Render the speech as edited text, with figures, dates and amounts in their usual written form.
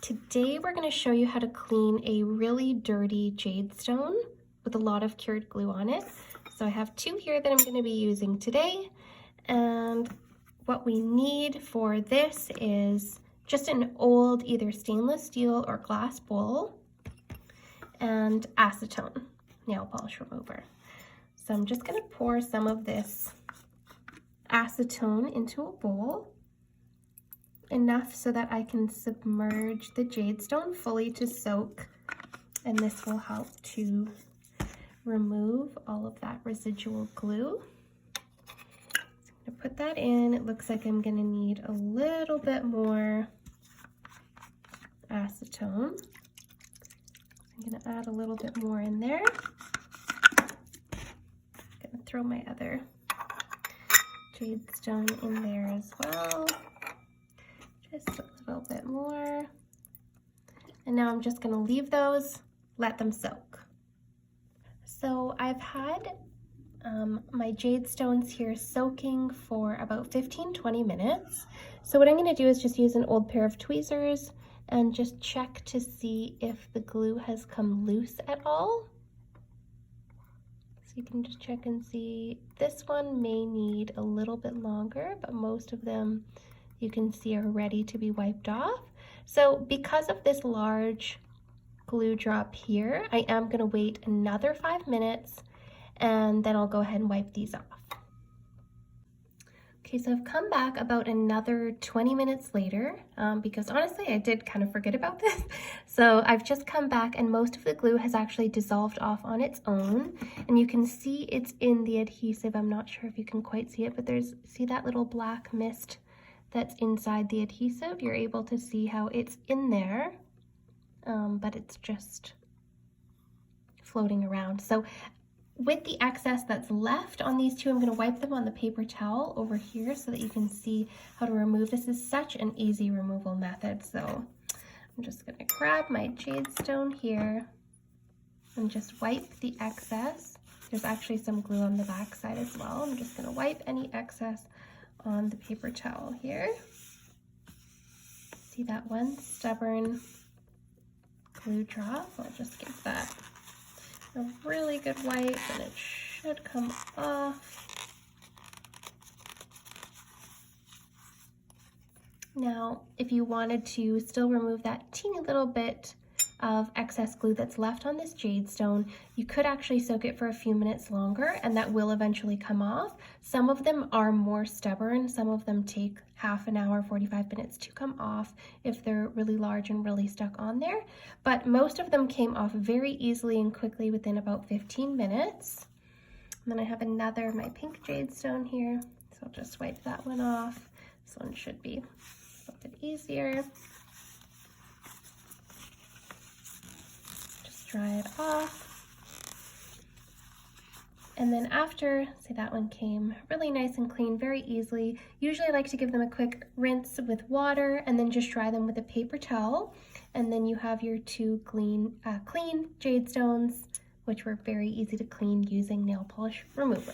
Today we're going to show you how to clean a really dirty jade stone with a lot of cured glue on it. So I have two here that I'm going to be using today, and what we need for this is just an old either stainless steel or glass bowl and acetone, nail polish remover. So I'm just going to pour some of this acetone into a bowl, enough so that I can submerge the jade stone fully to soak, and this will help to remove all of that residual glue. So I'm going to put that in. It looks like I'm going to need a little bit more acetone. I'm going to add a little bit more in there. I'm going to throw my other jade stone in there as well. Just a little bit more. And now I'm just going to leave those, let them soak. So I've had my jade stones here soaking for about 15-20 minutes. So what I'm going to do is just use an old pair of tweezers and just check to see if the glue has come loose at all. So you can just check and see. This one may need a little bit longer, but most of them you can see are ready to be wiped off. So because of this large glue drop here, I am going to wait another 5 minutes and then I'll go ahead and wipe these off. Okay, so I've come back about another 20 minutes later because honestly I did kind of forget about this. So I've just come back and most of the glue has actually dissolved off on its own, and you can see it's in the adhesive. I'm not sure if you can quite see it, but see that little black mist that's inside the adhesive? You're able to see how it's in there, but it's just floating around. So with the excess that's left on these two, I'm going to wipe them on the paper towel over here so that you can see how to remove. This is such an easy removal method. So I'm just going to grab my jade stone here and just wipe the excess. There's actually some glue on the back side as well. I'm just going to wipe any excess on the paper towel here. See that one stubborn glue drop? I'll just give that a really good wipe and it should come off. Now, if you wanted to still remove that teeny little bit of excess glue that's left on this jade stone, you could actually soak it for a few minutes longer and that will eventually come off. Some of them are more stubborn. Some of them take half an hour, 45 minutes to come off if they're really large and really stuck on there. But most of them came off very easily and quickly within about 15 minutes. And then I have another, my pink jade stone here. So I'll just wipe that one off. This one should be a bit easier. Dry it off. And then after, see that one came really nice and clean very easily. Usually I like to give them a quick rinse with water and then just dry them with a paper towel. And then you have your two clean jade stones, which were very easy to clean using nail polish remover.